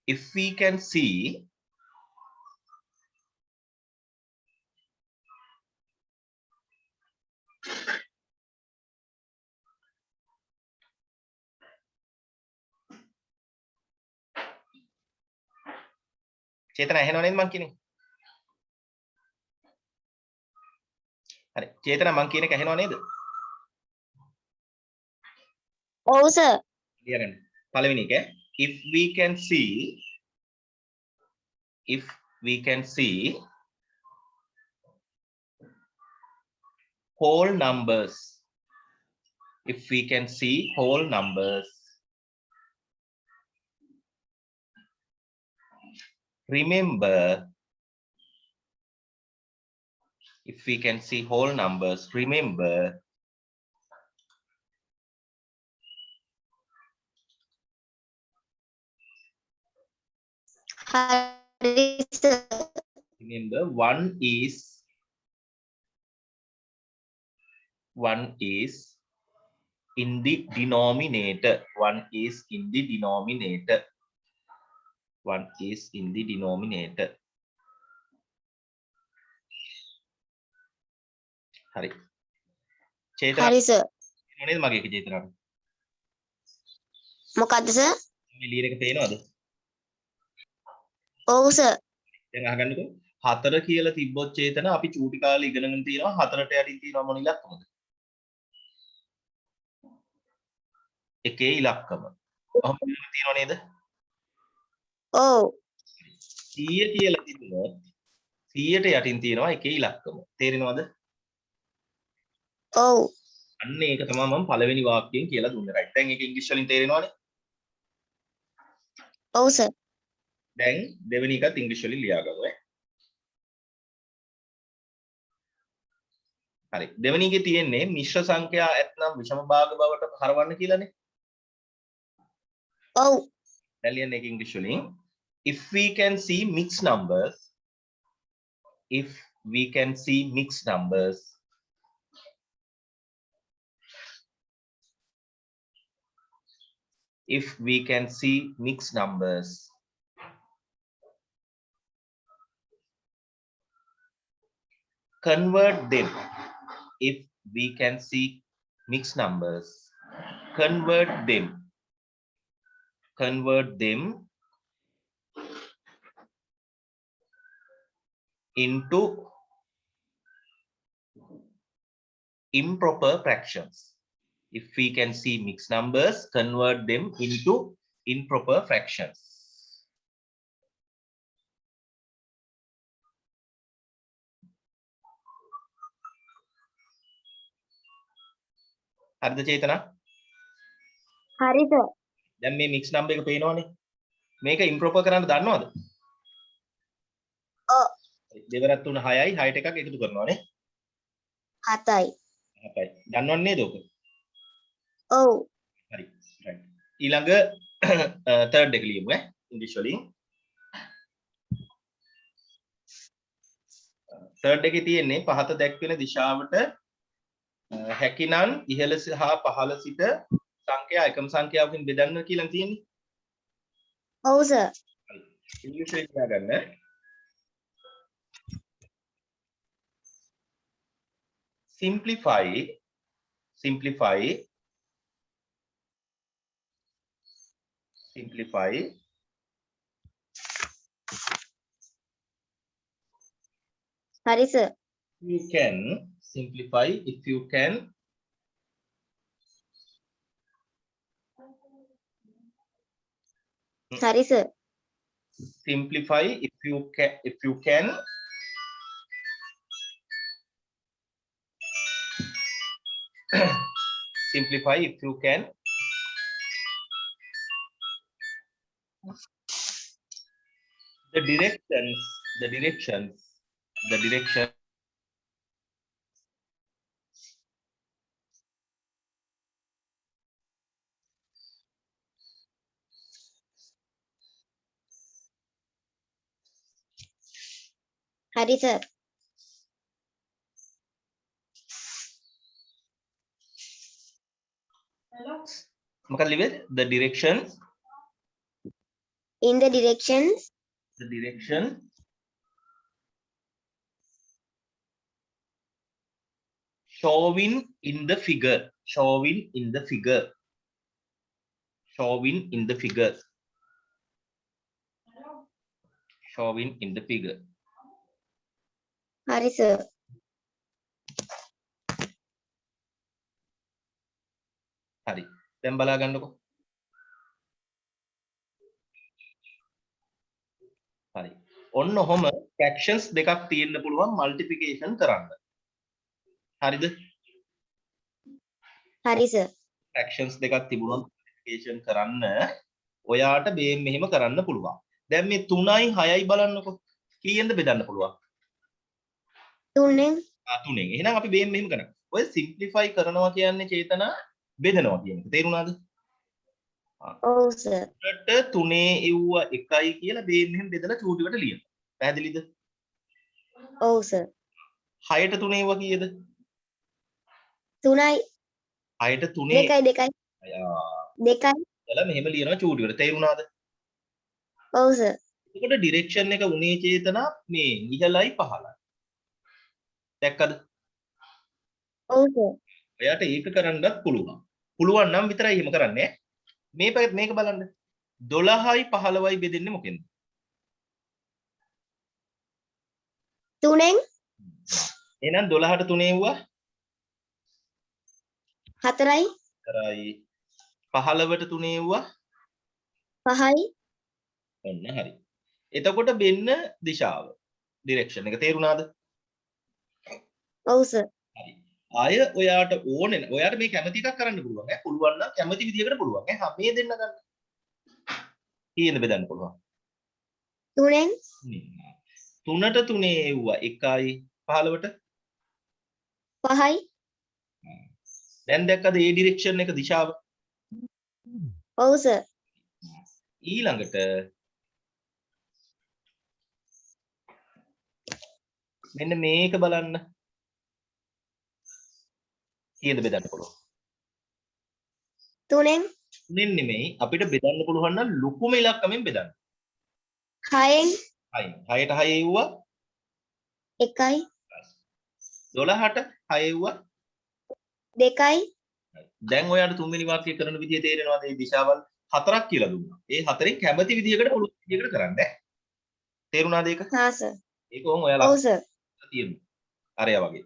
if we can see චේතන ඇහෙනව නේද මං කියන්නේ? හරි. චේතන මං කියන එක ඇහෙනව නේද? ඔව් සර්. ලියගන්න. පළවෙනි එක if we can see whole numbers, if we can see whole numbers, remember, if we can see whole numbers, remember හරි sir. remember one is in the denominator. One is in the denominator. One is in the denominator. හරි. චේතන හරි sir. මොනේද මගේ එක චේතනාව? මොකද්ද sir? මේ ලියන එක පේනවද? ඔව් සර්. දැන් අහගන්නකෝ. 4 කියලා තිබ්බොත් චේතන අපි චූටි කාලේ ඉගෙනගෙන තියෙනවා 4ට යටින් තියෙනවා මොන ඉලක්කමද? එකේ ඉලක්කම. ඔහොම තියෙනව නේද? ඔව්. 100 කියලා තිබුණොත් 100ට යටින් තියෙනවා එකේ ඉලක්කම. තේරෙනවද? ඔව්. අන්න ඒක තමයි මම පළවෙනි වාක්‍යයෙන් කියලා දුන්නේ. රයිට්. දැන් ඒක ඉංග්‍රීසි වලින් තේරෙනවනේ? ඔව් සර්. දැන් දෙවෙනි එකත් ඉංග්‍රීසි වලින් ලියාගමු ඈ. හරි. දෙවෙනි එකේ තියෙන්නේ මිශ්‍ර සංඛ්‍යා ඇත්නම් විෂම භාග බවට හරවන්න කියලානේ. ඔව්. දැන් ලියන්න ඒක ඉංග්‍රීසි වලින් if we can see mixed numbers, if we can see mixed numbers, if we can see mixed numbers, convert them. If we can see mixed numbers, convert them into improper fractions. If we can see mixed numbers, convert them into improper fractions. හරිද චේතනා? හරි sir. දැන් මේ mixed number එක පේනවනේ. මේක improper කරන්න දන්නවද? ඔව්. දෙවරක් 3 6යි 6ට එකක් එකතු කරනවානේ. 7යි. 7යි. දන්නවන්නේ නේද ඔක? ඔව්. හරි. right. ඊළඟ third එක ලියමු ඈ ඉංග්‍රීසි වලින්. third එකේ තියෙන්නේ පහත දැක්වෙන දිශාවට හැකිනම් ඉහළ හා පහළ සිට සංඛ්‍යා එකම සංඛ්‍යාවකින් බෙදන්න කියලා තියෙන්නේ. ඔව් සර්. ඉංග්‍රීසි එකේ දාගන්න. simplify හරි sir. you can simplify if you can හරි sir. simplify if you can simplify if you can the directions හරි සර්. මොකක්ද ලිව්වේ? the directions in the directions the direction showing in the figure. Showing in the figure. Showing in the figure. Showing in the figure. hari sir හරි. දැන් බලා ගන්නකො. හරි. ඔන්න ඔහොම fractions දෙකක් තියෙන්න පුළුවන් multiplication කරන්න. හරිද? hari sir fractions දෙකක් තිබුණොත් multiplication කරන්න ඔයාට මෙහෙම කරන්න පුළුවන්. දැන් මේ 3යි 6යි බලන්නකො. කීයෙන්ද බෙදන්න පුළුවන්? 3ෙන් 3ෙන්. එහෙනම් අපි මෙහෙම කරමු. ඔය simplify කරනවා කියන්නේ චේතනා බෙදනවා කියන එක. තේරුණාද? ඔව් sir 3ට 3 එව්ව 1යි කියලා මෙහෙම බෙදලා චූටිකට ලියන්න. පැහැදිලිද? ඔව් sir 6ට 3 එව්ව කීයද? 3යි 6ට 3 2යි කියලා මෙහෙම ලියනවා චූටිකට. තේරුණාද? ඔව් sir එතකොට ඩිරෙක්ෂන් එක උනේ චේතනා මේ ඉහළයි පහළයි. දැක්කද? ඔව් sir ඔයාට ඒක කරන්නත් පුළුවන්. පුළුවන් නම් විතරයි එහෙම කරන්නේ. මේ පැත්ත මේක බලන්න. 12යි 15යි බෙදෙන්නේ මොකෙන්ද? 3ෙන් එහෙනම් 12ට 3 එව්වා 4යි කරයි. 15ට 3 එව්වා 5යි ඔන්න හරි. එතකොට වෙන්න දිශාව. ඩිරෙක්ෂන් එක තේරුණාද? ඔව් sir හරි. ආය ඔයාට ඕනේ ඔයාට මේ කැමති එකක් කරන්න පුළුවන් ඈ. පුළුවන් නම් කැමති විදියකට පුළුවන් ඈ. හා මේ දෙන්න ගන්න. කීයෙන්ද බෙදන්න පුළුවන්? 3ෙන් 3ට 3 එව්වා 1යි 15ට 5යි දැන් දැක්කද ඒ ඩිරෙක්ෂන් එක දිශාව? ඔව් sir ඊළඟට මෙන්න මේක බලන්න. කීයද බෙදන්න පුළුවන්? 3ෙන් 3ෙන් නෙමෙයි අපිට බෙදන්න පුළුවන් නම් ලොකුම ඉලක්කමෙන් බෙදන්න. 6ෙන් 6ට 6 එව්වා 1යි 12ට 6 එව්වා 2යි දැන් ඔයාලට තුන්වෙනි වාක්‍යය කරන විදිය තේරෙනවද? මේ දිශාවල් හතරක් කියලා දුන්නා. ඒ හතරෙන් කැමති විදියකට පුළුවන් විදියකට කරන්න ඈ. තේරුණාද ඒක? හා sir ඒක ඕම ඔයාලා ඔව් sir තියෙනවා. අරයා වගේ.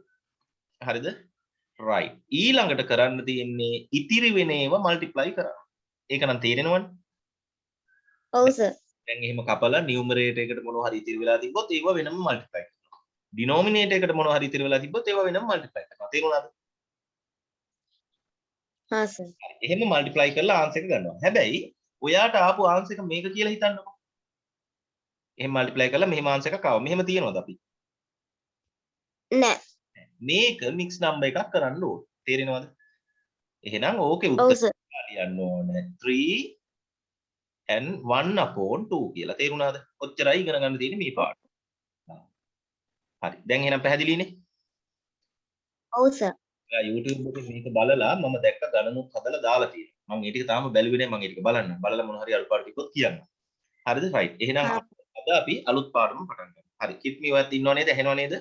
හරිද? right. ඊළඟට කරන්න තියෙන්නේ ඉතිරි වෙන ඒවා multiply කරන්න. ඒක නම් තේරෙනවනේ. ඔව් sir දැන් එහෙම කපලා numerator එකට මොනවා හරි ඉතිරි වෙලා තිබ්බොත් ඒවා වෙනම multiply කරනවා. denominator එකට මොනවා හරි ඉතිරි වෙලා තිබ්බොත් ඒවා වෙනම multiply කරනවා. තේරුණාද? හා sir එහෙම multiply කරලා answer එක ගන්නවා. හැබැයි ඔයාට ආපු answer එක මේක කියලා හිතන්නකො. එහෙම multiply කරලා මෙහෙම answer එකක් ආවා. මෙහෙම තියනවද අපි? නෑ මේක mix number එකක් කරන්න ඕන. තේරෙනවද? එහෙනම් ඕකේ ඔව් උත්තර sir ලියන්න ඕන 3 and 1/2 කියලා. තේරුණාද? ඔච්චරයි ඉගෙන ගන්න තියෙන්නේ මේ පාඩම. හරි. දැන් එහෙනම් පැහැදිලිනේ? ඔව් sir ඔයා YouTube එකේ මේක බලලා මම දැක්ක ගණනුත් හදලා දාලා තියෙනවා. මම ඒ ටික තාම බැලුවේ නැහැ. මම ඒ ටික බලන්න. බලලා මොන හරි අලුපාඩු ටිකක් කියන්න. හරිද? right. එහෙනම් අද අපි අලුත් පාඩම පටන් ගමු. හරි. කිත්මි ඔයත් ඉන්නව නේද? ඇහෙනව නේද?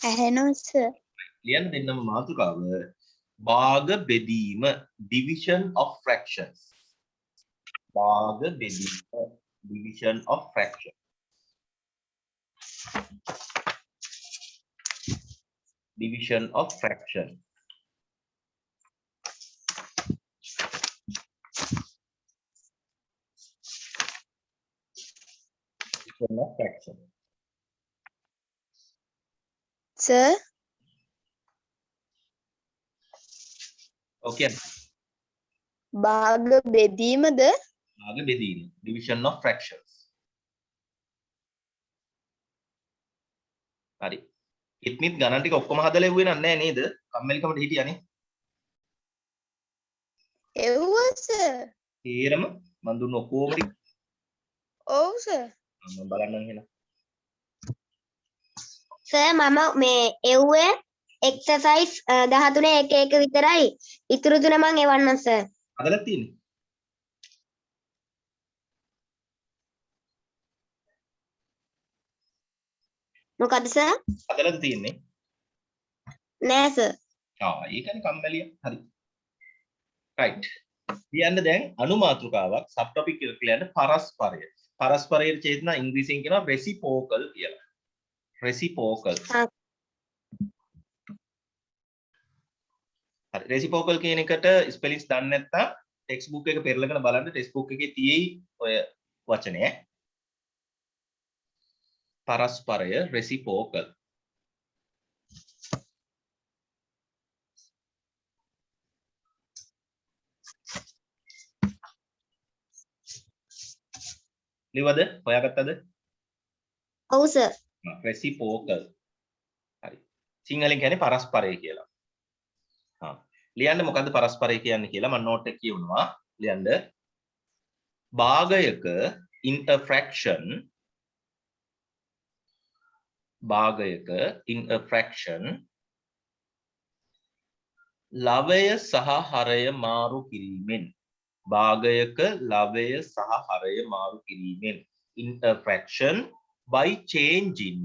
ඇහෙනවා sir ලියන්න දෙන්නම මාතෘකාව භාග බෙදීම division of fractions. භාග බෙදීම division of fractions. Division of fraction. Division of fraction. sir Okay. භාග බෙදීමද භාග බෙදීම division of fractions. හරි. ඉත්මිත් ගණන් ටික ඔක්කොම හදලා එව්වේ නැහැ නේද? කම්මැලිකමට හිටියානේ. එව්වා sir තේරම මන් දුන්න ඔක්කොම ටික ඔව් sir මම බලන්නම් එහෙනම්. සර් මම මේ එව්වේ එක්සර්සයිස් 13 එක එක විතරයි ඉතුරු තුන මම එවන්නම් සර් හදලා තියෙන්නේ. මොකද සර්? හදලාද තියෙන්නේ? නෑ සර්. ඒකනේ කම්මැලිය. හරි. right. කියන්න දැන් අනුමාත්‍රකාවක් සබ් ටොපික් එක කියලා යන්න පරස්පරය. පරස්පරයේ චේතනා ඉංග්‍රීසියෙන් කියනවා reciprocal කියලා. reciprocal. හරි. reciprocal කියන එකට ස්පෙලිංස් දන්නේ නැත්නම් ටෙක්ස්ට් බුක් එක පෙරලගෙන බලන්න ටෙක්ස්ට් බුක් එකේ තියෙයි ඔය වචනය. පරස්පරය reciprocal. ලිවද? හොයාගත්තද? ඔව් සර්. reciprocal. හරි. සිංහලෙන් කියන්නේ පරස්පරය කියලා. ලියන්න මොකද්ද පරස්පරය කියන්නේ කියලා මම නෝට් එක කියවනවා. ලියන්න. භාගයක in a fraction භාගයක in a fraction ලවය සහ හරය මාරු කිරීමෙන් භාගයක ලවය සහ හරය මාරු කිරීමෙන් in a fraction by changing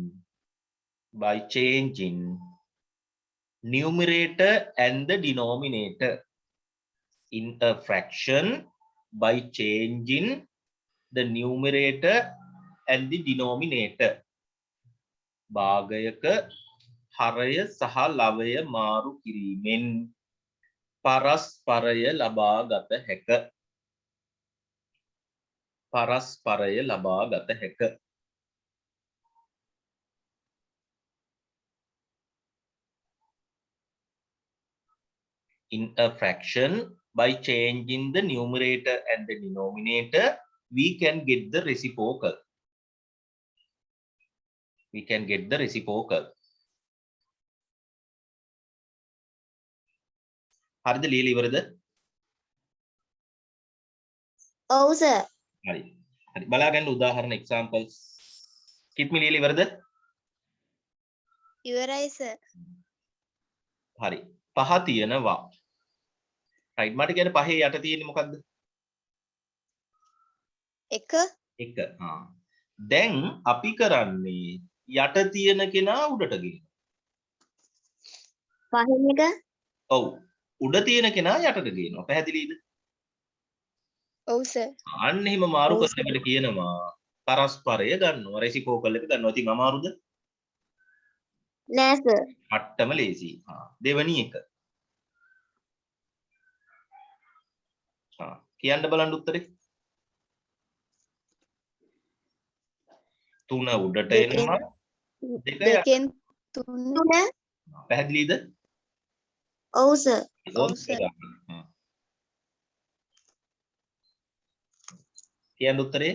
numerator and the denominator in a fraction by changing the numerator and the denominator භාගයක හරය සහ ලවය මාරු කිරීමෙන් පරස්පරය ලබා ගත හැක. පරස්පරය ලබා ගත හැක. In a fraction by changing the numerator and the denominator we can get the reciprocal. We can get the reciprocal. හරිද ලියලා ඉවරද? ඔව් සර්. හරි. හරි බලා ගන්න උදාහරණ examples. කිත්මි ලියලා ඉවරද? ඉවරයි සර්. හරි. පහ තියෙනවා. right මට කියන්නේ පහේ යට තියෙන්නේ මොකද්ද? 1. 1. දැන් අපි කරන්නේ යට තියෙන කෙනා උඩට ගේනවා. පහෙන් එක. ඔව්. උඩ තියෙන කෙනා යටට ගේනවා. පැහැදිලිද? ඔව් සර්. අන්න එහෙම මාරු ඔව් කරන එකට කියනවා පරස්පරය ගන්නවා. රෙසිප්‍රොකල් එක ගන්නවා. ඉතින් අමාරුද? නෑ සර්. මට්ටම ලේසි. දෙවැනි එක. කියන්න බලන්න උත්තරේ. 3 උඩට එනවා. 2න් 3. පැහැදිලිද? ඔව් සර්. ඔව් සර්. කියන්න උත්තරේ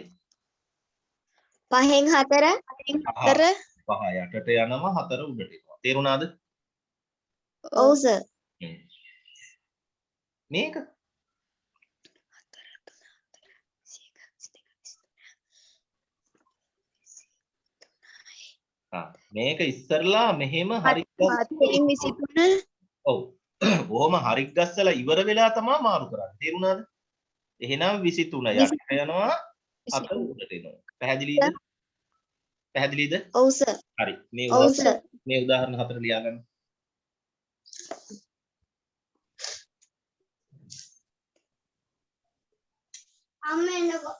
5න් 4. 4. 5 යටට යනවා 4 උඩට එනවා. තේරුණාද? ඔව් සර්. මේක මේක ඉස්සරලා මෙහෙම හරි 7න් 23. ඔව්. ඔහොම හරික් ගස්සලා ඉවර වෙලා තමයි මාරු කරන්නේ. තේරුණාද? එහෙනම් 23 යට යනවා 4 උඩට එනවා. පැහැදිලිද? පැහැදිලිද? ඔව් සර්. හරි. මේ උදාහරණ 4 ලියා ගන්න. අම්මෙන්නකෝ.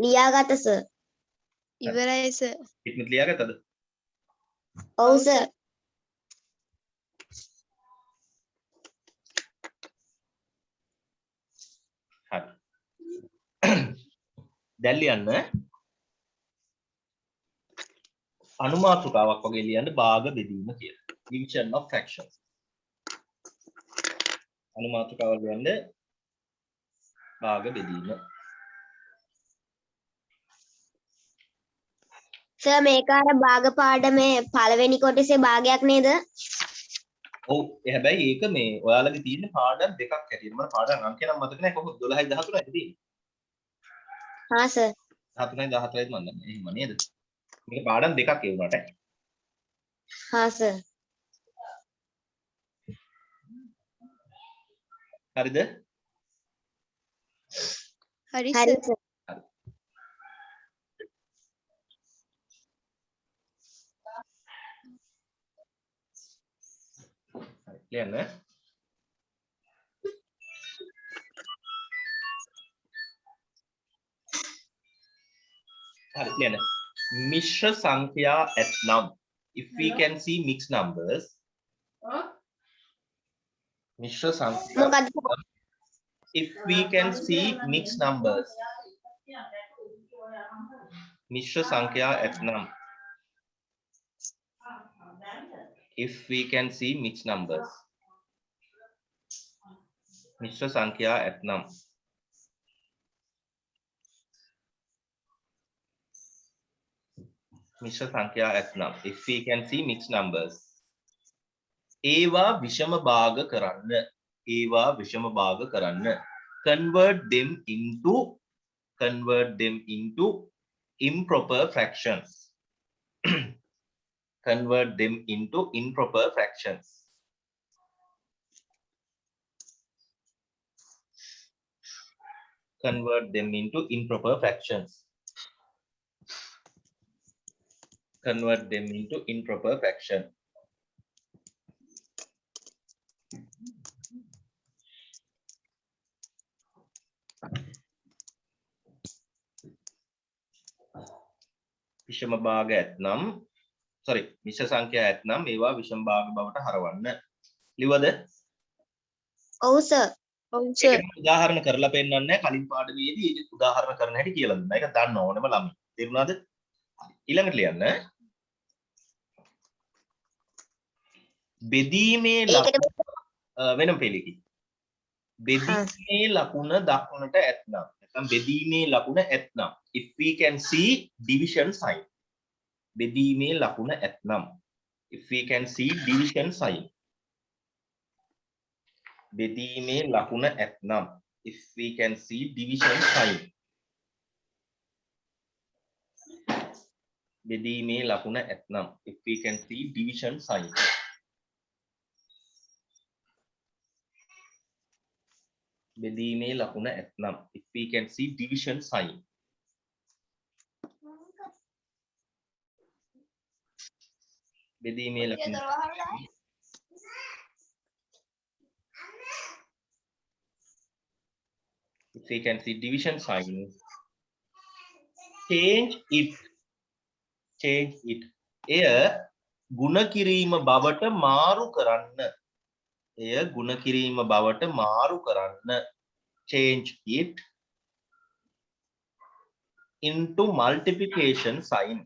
ලියාගත සර්. ඉවරයි සර්. කිත්මිත් ලියාගත්තද? ඔව් සර්. හරි. දැන් ලියන්න අනුමාතෘකාවක් වගේ ලියන්න භාග බෙදීම කියලා. division of fractions. අනුමාතෘකාවක් ලියන්න භාග බෙදීම. සර් මේක අර භාග පාඩමේ පළවෙනි කොටසේ භාගයක් නේද? ඔව් ඒ හැබැයි ඒක මේ ඔයාලගේ තියෙන පාඩම් දෙකක් හැටියට මම පාඩම් අංකේ නම් මතක නැහැ කොහොමද 12යි 13යි තියෙන්නේ. හා සර්. 13යි 14යි මම දන්නේ. එහෙම නේද? මේක පාඩම් දෙකක් ඒ වුණාට. හා සර්. හරිද? හරි හරි සර්. සර්. ලියන්න. හරි ලියන්න. මිශ්‍ර සංඛ්‍යා ඇතනම් if we can see mixed numbers මිශ්‍ර සංඛ්‍යා මොකද්ද? if we can see mixed numbers මිශ්‍ර සංඛ්‍යා ඇතනම් if we can see mixed numbers මිශ්‍ර සංඛ්‍යා ඇතනම් මිශ්‍ර සංඛ්‍යා ඇතනම් if we can see mixed numbers ඒවා විෂම භාග කරන්න ඒවා විෂම භාග කරන්න convert them into improper fractions convert them into improper fractions convert them into improper fractions convert them into improper fraction විෂම භාග ඇතනම් sorry මිශ්‍ර සංඛ්‍යා ඇතනම් ඒවා විෂම භාග බවට හරවන්න ලිවද ඔව් සර්. ඔව් සර්. ඒක උදාහරණ කරලා පෙන්නන්නේ නැහැ කලින් පාඩමේදී ඒක උදාහරණ කරන හැටි කියලා දුන්නා ඒක දන්න ඕනෙම ළමයි තේරුණාද ඊළඟට ලියන්න බෙදීමේ ලකුණ වෙනම පෙළකින් බෙදීමේ ලකුණ දක්වන්නට ඇතනම් නැත්නම් බෙදීමේ ලකුණ ඇතනම් if we can see division sign බෙදීමේ ලකුණ ඇතනම් if we can see division sign බෙදීමේ ලකුණ ඇතනම් if we can see division sign බෙදීමේ ලකුණ ඇතනම් if we can see division sign බෙදීමේ ලකුණ ඇතනම් if we can see division sign බෙදීමේ ලකුණ if we can see division sign change it එය ගුණ කිරීම බවට මාරු කරන්න එය ගුණ කිරීම බවට මාරු කරන්න change it into multiplication sign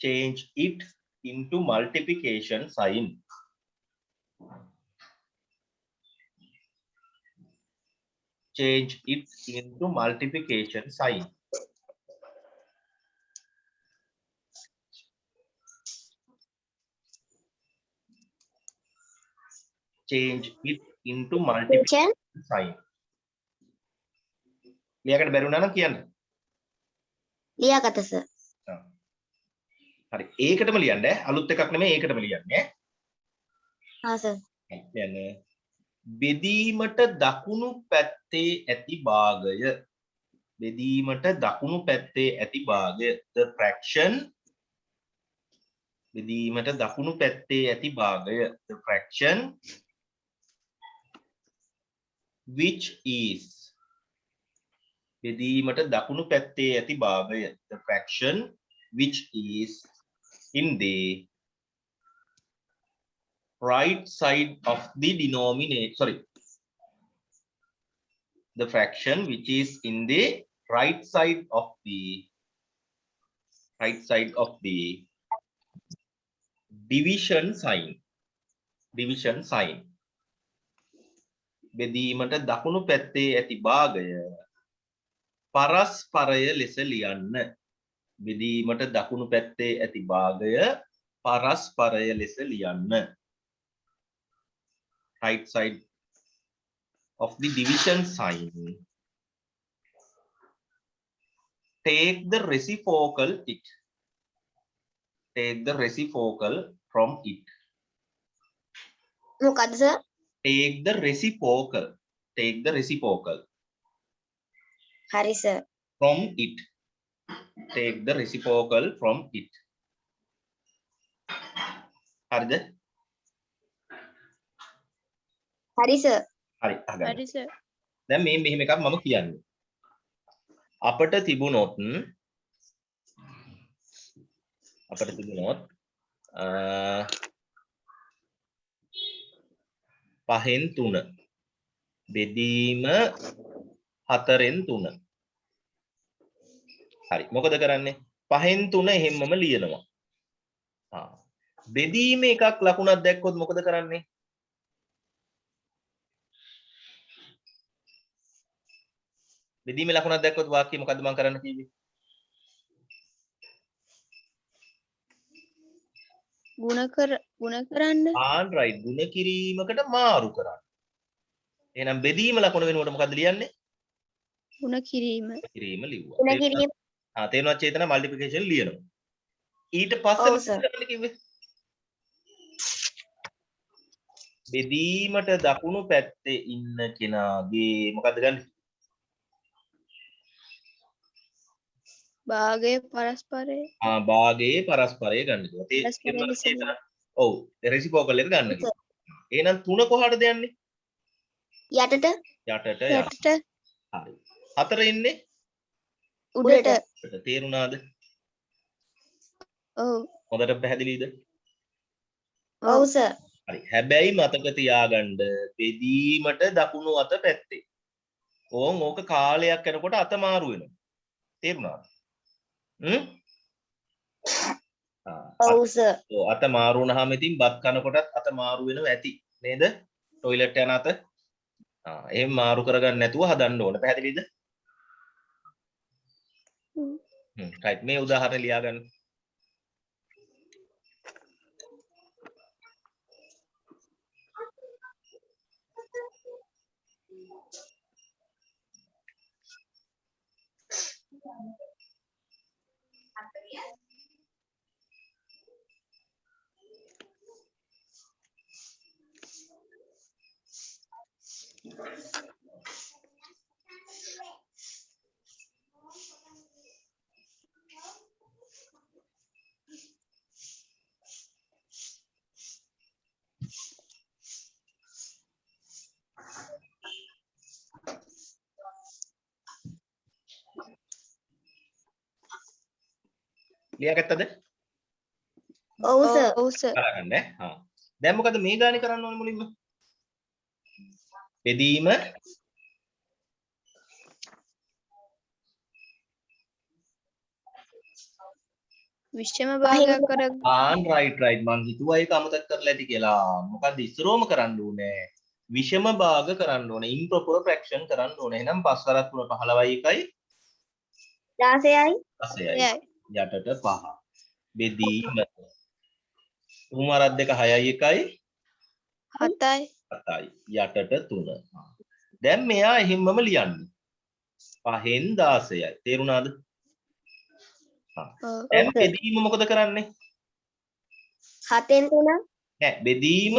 change it into multiplication sign change it into multiplication sign change it into multiplication sign ලියකට බැරි වුණා නම් කියන්න ලියාගත සර්. හරි ඒකටම ලියන්න අලුත් එකක් නෙමෙයි ඒකටම ලියන්නේ හා සර්. කියන්න බෙදීමට දකුණු පැත්තේ ඇති භාගය බෙදීමට දකුණු පැත්තේ ඇති භාගය the fraction බෙදීමට දකුණු පැත්තේ ඇති භාගය the fraction which is බෙදීමට දකුණු පැත්තේ ඇති භාගය. The fraction which is in the right side of the denominator. The fraction which is in the right side of the division sign. බෙදීමට දකුණු පැත්තේ ඇති භාගය පරස්පරය ලෙස ලියන්න. බෙදීමට දකුණු පැත්තේ ඇති භාගය පරස්පරය ලෙස ලියන්න. Right side of the division sign. Take the reciprocal it. Take the reciprocal from it. මොකද්ද sir? Take the reciprocal. Take the reciprocal හරි sir. from it. Take the reciprocal from it. හරිද? හරි සර්. හරි අහගන්න. හරි sir. දැන් මේ මෙහෙම එකක් මම කියන්නේ. අපිට තිබුණොත් පහෙන් 3 බෙදීම 4න් 3. හරි මොකද කරන්නේ? පහෙන් 3 එහෙම්මම ලියනවා. බෙදීම එකක් ලකුණක් දැක්කොත් මොකද කරන්නේ? බෙදීම ලකුණක් දැක්කොත් වාක්‍යය මොකද්ද මම කරන්න කිව්වේ? ගුණ කරන්න. right ගුණ කිරීමකට මාරු කරන්න. එහෙනම් බෙදීම ලකුණ වෙනුවට මොකද්ද ලියන්නේ? ගුණ කිරීම. කිරීම ලිව්වා. ගුණ කිරීම. තේරුණා චේතන මල්ටිප්ලිකේෂන් ලියනවා. ඊට පස්සේ ඔව් සර්. මොකද කරන්න කිව්වේ? බෙදීමට දකුණු පැත්තේ ඉන්න කෙනාගේ මොකද්ද ගන්න? භාගයේ පරස්පරය. භාගයේ පරස්පරය ගන්න කිව්වා. පරස්පරය ලෙස චේතන ඔව් රෙසිප්‍රොකල් එක ගන්න කිව්වා. එහෙනම් 3 කොහාටද යන්නේ? යටට. යටට යන්න. යටට. හරි. 4 ඉන්නේ උඩට. තේරුණාද? ඔව්. හොඳට පැහැදිලිද? ඔව් සර්. හරි. හැබැයි මතක තියාගන්න බෙදීමට දකුණු අත පැත්තේ. ඕක කාලයක් යනකොට අත මාරු වෙනවා. තේරුණාද? ඔව් සර්. අත මාරු වුණාම ඉතින් බත් කනකොටත් අත මාරු වෙනව ඇති නේද? টয়ලට් යන අත. එහෙම මාරු කරගන්න නැතුව හදන්න ඕන. පැහැදිලිද? right මේ උදාහරණ ලියා ගන්න. ලියාගත්තද? ඔව් සර්. ඔව් සර්. කරගන්න දැන් මොකද මේ ගානේ කරන්න ඕනේ මුලින්ම? බෙදීම විෂම භාගයක් කර right මං හිතුවා ඒක අමතක කරලා ඇති කියලා. මොකද ඉස්සරෝම කරන්න ඕනේ විෂම භාග කරන්න ඕනේ improper fraction කරන්න ඕනේ. එහෙනම් 5 වරක් 3 15යි 1යි 16යි 16යි යටට 5 බෙදීම 3 වරක් 2 6යි 1යි 7යි 7යි යටට 3. දැන් මෙයා එහෙම්මම ලියන්නේ 5න් 16යි. තේරුණාද? දැන් බෙදීම මොකද කරන්නේ? 7න් 3 නෑ බෙදීම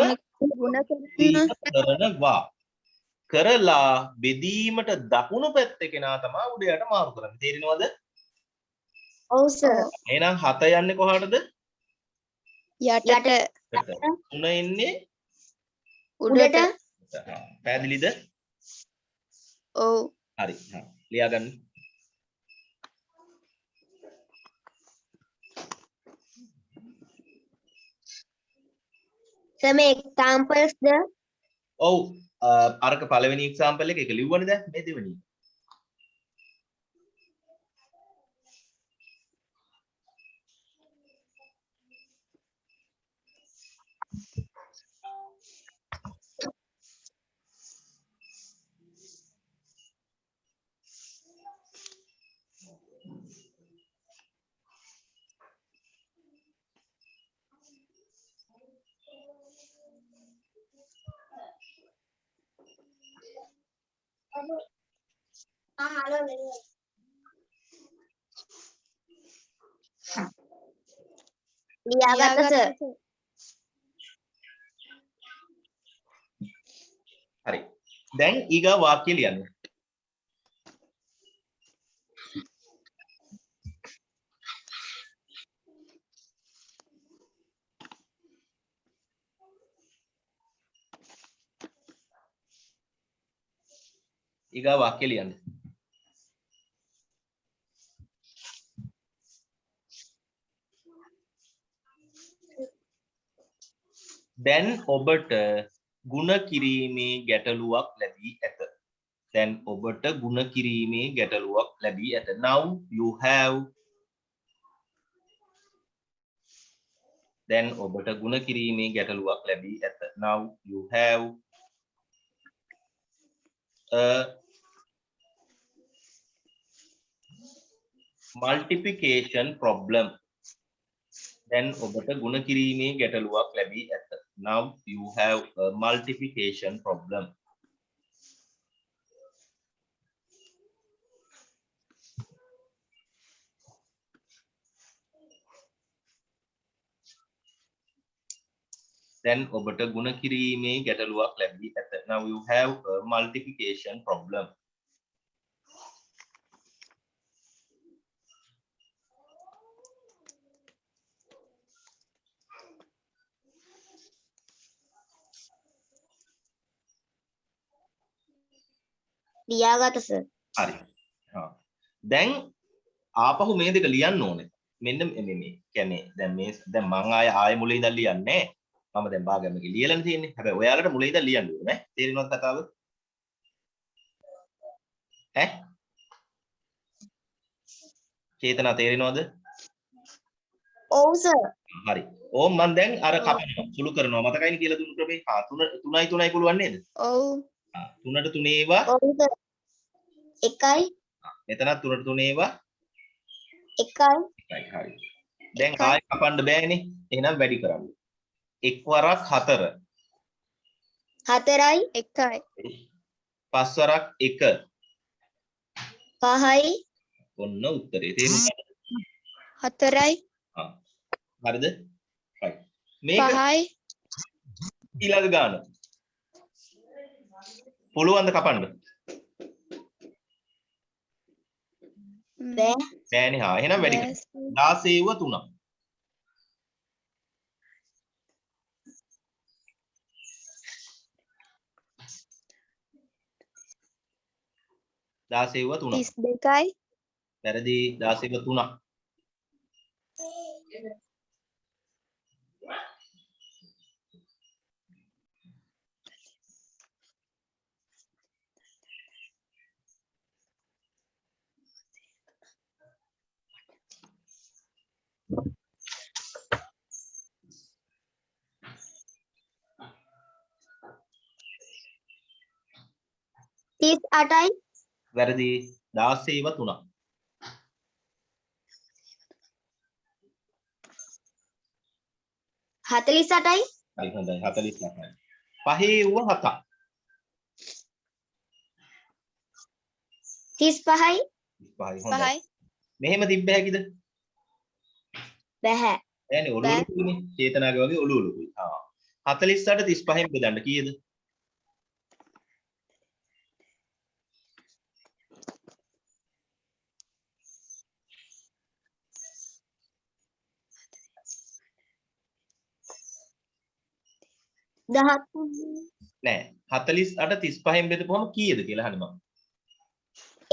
ගුණ කරනවා. කරලා බෙදීමට දකුණු පැත්තේ කෙනා තමයි උඩයට මාරු කරන්නේ. තේරෙනවද? ඔව් සර්. එහෙනම් 7 යන්නේ කොහාටද? යටට. 3 එන්නේ උඩට. පැහැදිලිද? ඔව්. හරි. ලියා ගන්න. සර් මේ examples ද ඔව් අරක පළවෙනි එක්සැම්පල් එක ලිව්වනේ දැන් මේ දෙවෙනි ලියාගත්ත සර් හරි දැන් ඊගා වාක්‍ය ලියන්න ඊගා වාක්‍ය ලියන්න දැන් ඔබට ಗುಣ කිරීමේ ගැටලුවක් ලැබී ඇත. දැන් ඔබට ಗುಣ කිරීමේ ගැටලුවක් ලැබී ඇත. Now you have දැන් ඔබට ಗುಣ කිරීමේ ගැටලුවක් ලැබී ඇත. Now you have a multiplication problem. දැන් ඔබට ಗುಣ කිරීමේ ගැටලුවක් ලැබී ඇත. Now you have a multiplication problem. දැන් ඔබට ಗುಣ කිරීමේ ගැටලුවක් ලැබී ඇත. Now you have a multiplication problem. ලියාගත්ත සර් හරි. දැන් ආපහු මේ දෙක ලියන්න ඕනේ. මෙන්න මේ කියන්නේ දැන් මම ආයෙ මුලින් ඉඳන් ලියන්නේ නැහැ. මම දැන් භාගයම එක ලියලානේ තියෙන්නේ. හැබැයි ඔයාලට මුලින් ඉඳන් ලියන්න ඕනේ නේ. තේරෙනවද කතාව? ඈ? චේතනා තේරෙනවද? ඔව් සර් හරි. ඕම් මම දැන් අර කපනවා. සුළු කරනවා. මතකයිනේ කියලා දුන්නු ක්‍රමේ. 3යි පුළුවන් නේද? ඔව් 3ට 3 ඒවා ඔව් සර් එකයි මෙතනත් 3ට 3 ඒවා එකයි හරි. දැන් ආයෙ කපන්න බෑනේ. එහෙනම් වැඩි කරන්න. 1 වරක් 4. 4යි 1යි 5 වරක් 1. 5යි ඔන්න උත්තරේ. තේරුණාද? 4යි හරිද? right. මේක 5යි ඊළඟ ගාන. පුළුවන් ද කපන්න? බෑ බෑනේ. එහෙනම් වැඩි කරන්න. 16 ව 3. 16 ව 3. 32යි වැරදි. 16 ව 3. තිස් අටයි වැරදි. 16 ව 3. 48යි හරි හොඳයි. 48යි. 5 ව 7. 35යි 35යි. හොඳයි. 5යි මෙහෙම තිබ්බ හැකිද? බැහැ නෑනේ ඔළුව ලොකුනේ. චේතනාගේ වගේ ඔළුව ලොකුයි. 48 35න් බෙදන්න කීයද? දහත් නෑ 48 35න් බෙදපුවම කීයද කියලා අහන්නේ මම.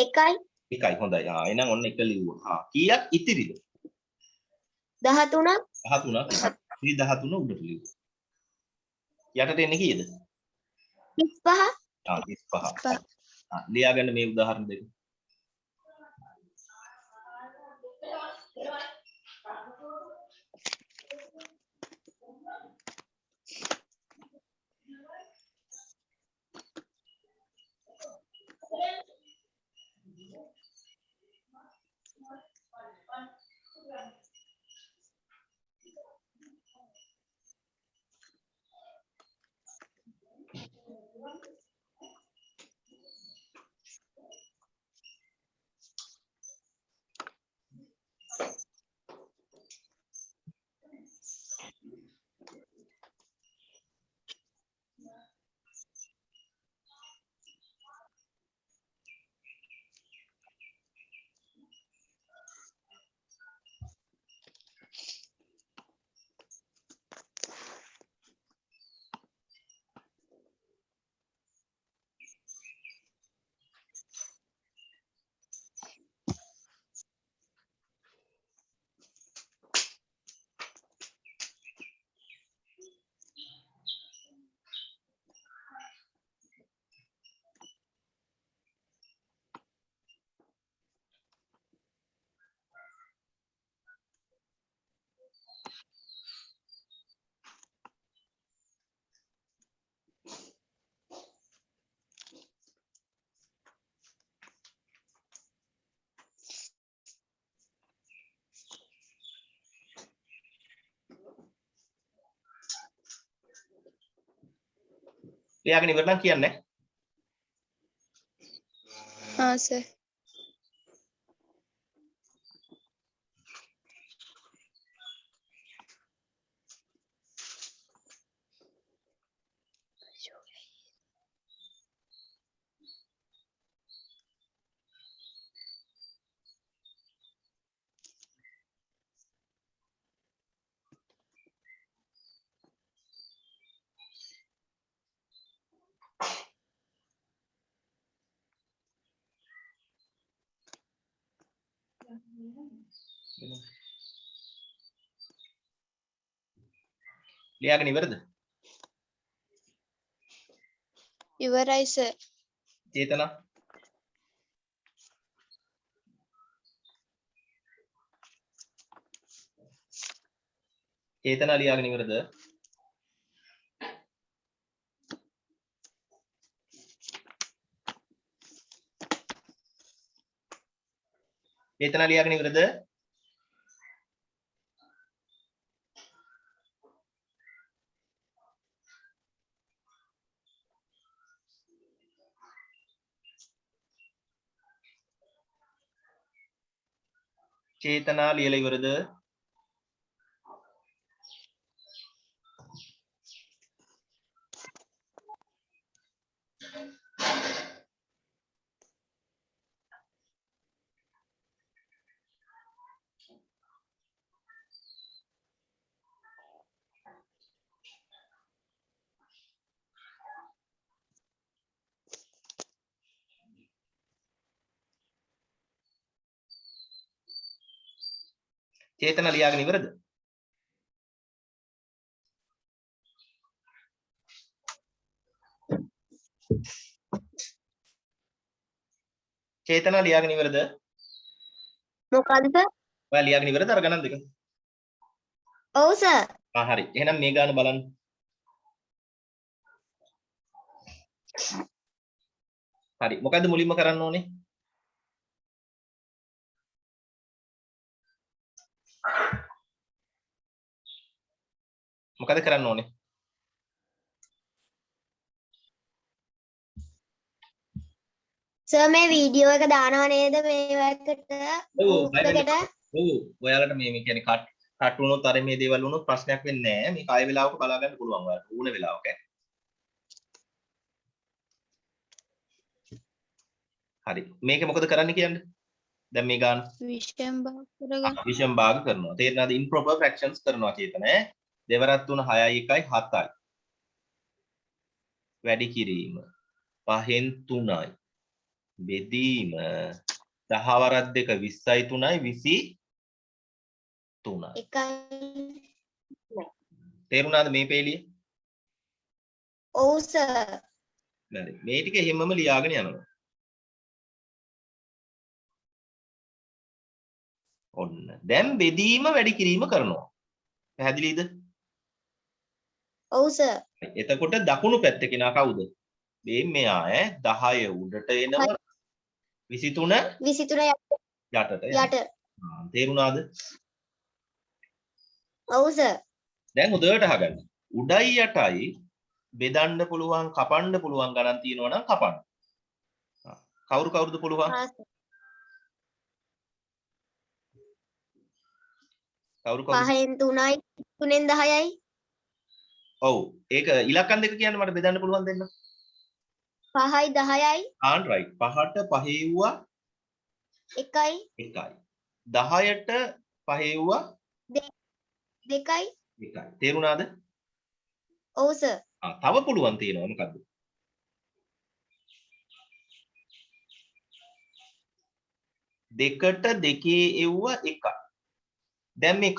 එකයි එකයි. හොඳයි. එහෙනම් ඔන්න එක ලිව්වා. කීයක් ඉතිරිද? 13ක් 13ක්. ඉතිරි 13 උඩට ලිව්වා. යටට එන්නේ කීයද? 35. 35. ලියා ගන්න මේ උදාහරණ දෙක. ලියාගෙන ඉවර නම් කියන්නේ. हाँ सर ලියාගෙන ඉවරද? ඉවරයි සර් චේතනා චේතනා ලියාගෙන ඉවරද? චේතනා ලියාගෙන ඉවරද? චේතනා ලියලා ඉවරද? චේතනා ලියාගෙන ඉවරද? චේතනා ලියාගෙන ඉවරද? මොකද්ද සර්? ඔයා ලියාගෙන ඉවරද අර ගණන් දෙක? ඔව් සර්. හරි. එහෙනම් මේ ගාන බලන්න. හරි. මොකද්ද මුලින්ම කරන්න ඕනේ? මොකද කරන්න ඕනේ? සර් මේ වීඩියෝ එක දානවා නේද මේකට? ඔව් ඔයාලට මේ කියන්නේ කට් වුණොත් අර මේ දේවල් වුණොත් ප්‍රශ්නයක් වෙන්නේ නැහැ. මේ කාය වේලාවක බලා ගන්න පුළුවන් ඔයාලට ඕන වෙලාවක. හරි. මේක මොකද කරන්න කියන්නේ? දැන් මේ ගාන විෂම් භාග කරගන්න විෂම භාග කරනවා. තේරෙනවද? improper fractions කරනවා චේතන ඈ. දෙවරක් 3 6යි 1යි 7යි. වැඩි කිරීම 5න් 3යි. බෙදීම 10 වරක් 2 20යි 3යි 23යි. එකයි. තේරුණාද මේ පේලිය? ඔව් සර්. හරි. මේ ටික එහෙමම ලියාගෙන යනවා. ඔන්න. දැන් බෙදීම වැඩි කිරීම කරනවා. පැහැදිලිද? ඔව් සර්. එතකොට දකුණු පැත්තේ කෙනා කවුද? මේ මෙයා ඈ 10 උඩට එනවා 23 23 යටට යනවා. යට. තේරුණාද? ඔව් සර්. දැන් උදේට අහගන්න. උඩයි යටයි බෙදන්න පුළුවන් කපන්න පුළුවන් ගණන් තියෙනවා නම් කපන්න. කවුරුද පුළුවන්? හා සර්. කවුරු 5න් 3යි 3න් 10යි. ඔව්. ඒක ඉලක්කම් දෙක කියන්න මට බෙදන්න පුළුවන් දෙන්න. 5යි 10යි. right. 5ට 5 එව්වා 1යි 1යි. 10ට 5 එව්වා 2යි. 1යි. තේරුණාද? ඔව් සර්. තව පුළුවන් තියෙනවා මොකද්ද? දෙකට දෙකේ එව්වා 1යි. දැන් මේ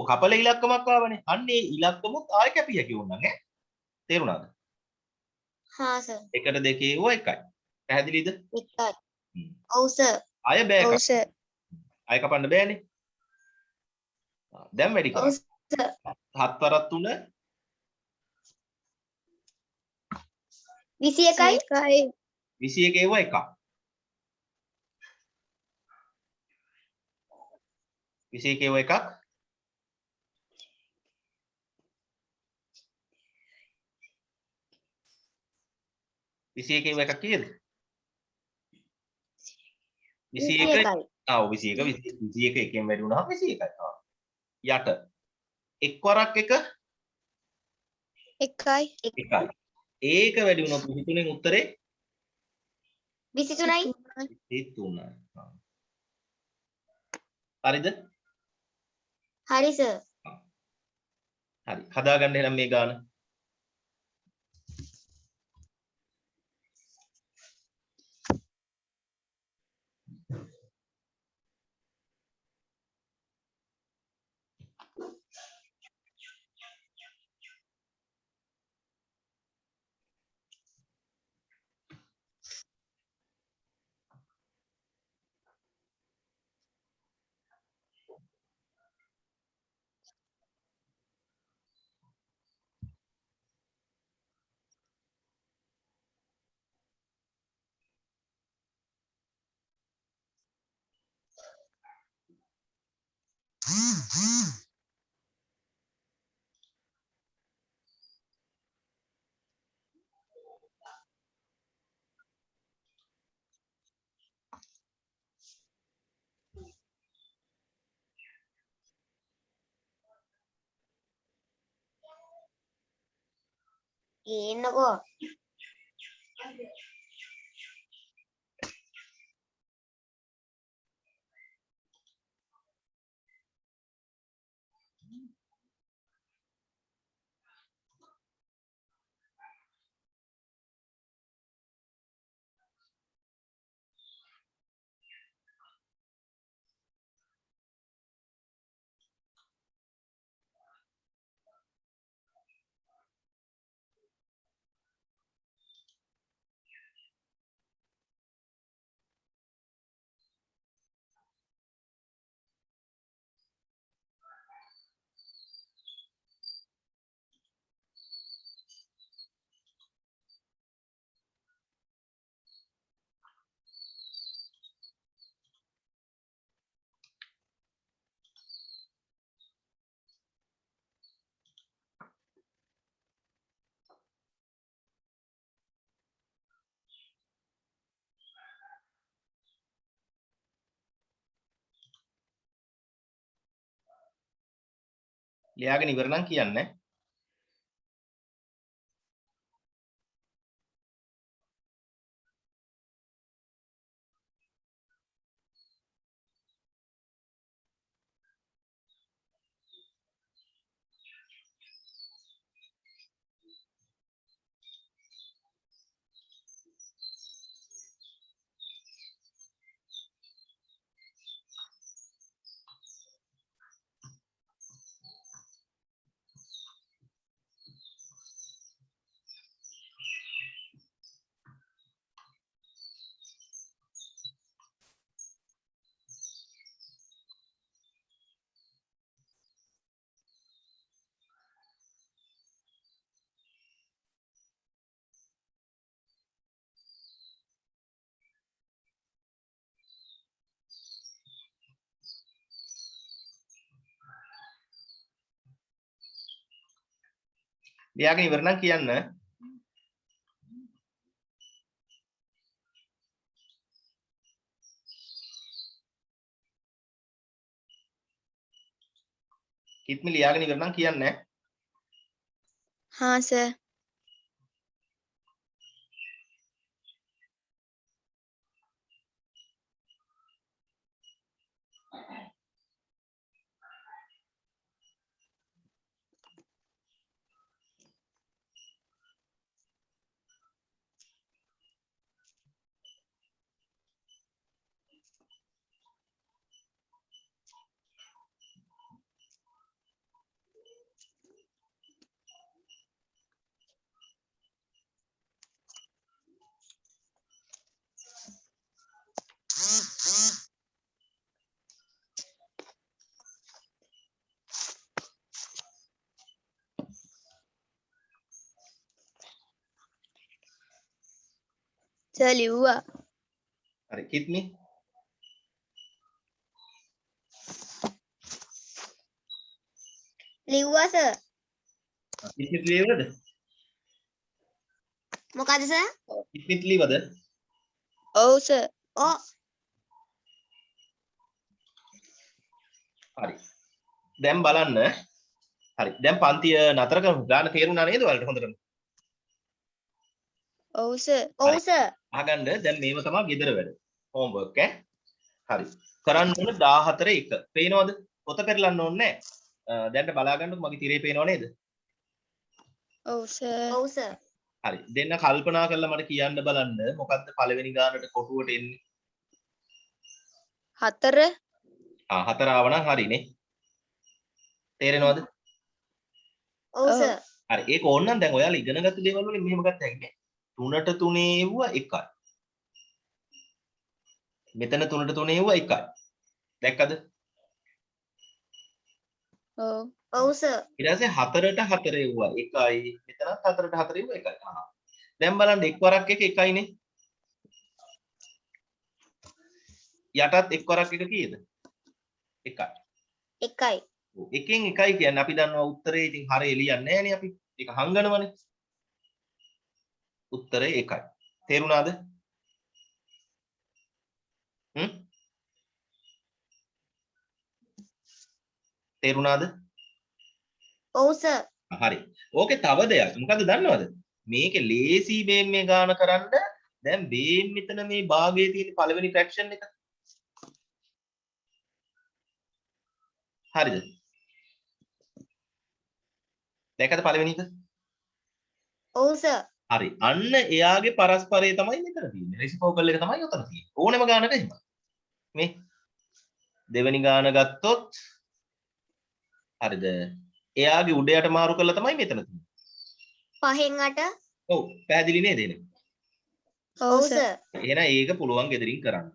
කපල ඉලක්කමක් ආවනේ. අන්න ඒ ඉලක්කමුත් ආයෙ කැපිය හැකි වුණා ඈ. තේරුණාද? හා සර්. දෙකට දෙකේ එව්වා 1යි. පැහැදිලිද? 1යි. ඔව් සර්. ආයෙ බෑ ඔව් කපන්න. සර්. ආයෙ කපන්න බෑනේ. දැන් වැඩි ඔව් කරන්න. සර්. 7 වරක් 3 21යි. 21 එව්වා 1ක්. 21 එව්වා 1ක්. 21 එව්වා 1ක් කීයද? 21යි. 21 එකෙන් වැඩි වුණාම 21යි. යට එක් වරක් 1 එකයි. 1යි. ඒක වැඩි වුණොත් 23න් උත්තරේ 23යි. 23යි. හරිද? හරි සර්. හරි. හදාගන්න එහෙනම් මේ ගාන. ගේන්නකෝ. ලියාගෙන ඉවර නම් කියන්න. ලියාගෙන ඉවර නම් කියන්න. කිත්මි ලියාගෙන ඉවර නම් කියන්න. हाँ सर सर लिहुआ හරි කිත්මි ලිව්වා සර්. කිත්මිත් ලියවද? මොකද සර්? කිත්මිත් ලියවද? ओ सर ඔව්. හරි. දැන් බලන්න. හරි. දැන් පන්තිය නතර කරමු. ගාන තේරුණා නේද ඔයාලට හොඳටම? ओ सर ඔව් සර්. අහගන්න දැන් මේව තමයි ගෙදර වැඩ. හෝම්වර්ක් ඈ. හරි. කරන්න ඕන 14 1. පේනවද? පොත පෙරලන්න ඕනේ නැහැ. දැන්ට බලා ගන්නකො මගේ තිරේ පේනව නේද? ओ सर ඔව් සර්. හරි. දෙන්න කල්පනා කරලා මට කියන්න බලන්න මොකද්ද පළවෙනි ගානට කොටුවට එන්නේ? 4 4 ආව නම් හරිනේ. තේරෙනවද? ඔව් සර්. හරි. ඒක ඕනනම් දැන් ඔයාලා ඉගෙනගත්තු දේවල් වලින් මෙහෙම ගත්ත හැකිනේ. 3ට 3 එව්ව 1යි. මෙතන 3ට 3 එව්ව 1යි. දැක්කද? ओ ඔව් සර්. ඊට පස්සේ 4ට 4 එව්ව 1යි. මෙතනත් 4ට 4 එව්ව 1යි. දැන් බලන්න එක් වරක් එක 1යිනේ. යටත් එක් වරක් එක කීයද? 1යි. එකයි. එකෙන් 1යි කියන්නේ අපි දන්නවා උත්තරේ ඉතින් හරිය ලියන්නේ නැහැ නේ අපි. ඒක හංගනවනේ. උත්තරේ 1යි. තේරුණාද? තේරුණාද? ඔව් සර්. හරි. ඕකේ තව දෙයක්. මොකද්ද දන්නවද? මේකේ ලේසි බේම් මේ ගාන කරන්න දැන් බේම් මෙතන මේ භාගයේ තියෙන පළවෙනි ෆ්‍රැක්ෂන් එක. හරිද? දැක්කද පළවෙනි එක? ඔව් සර්. හරි. අන්න එයාගේ පරස්පරය තමයි මෙතන තියෙන්නේ. රෙසිප්‍රොකල් එක තමයි උතන තියෙන්නේ. ඕනෙම ගානක එහෙම. මේ දෙවෙනි ගාන ගත්තොත් හරිද? එයාගේ උඩ යට මාරු කරලා තමයි මෙතන තියෙන්නේ. 5න් 8. ඔව්. පැහැදිලි නේද එනේ? ओ ඔව් सर සර්. එහෙනම් ඒක පුළුවන් ගෙදරින් කරන්න.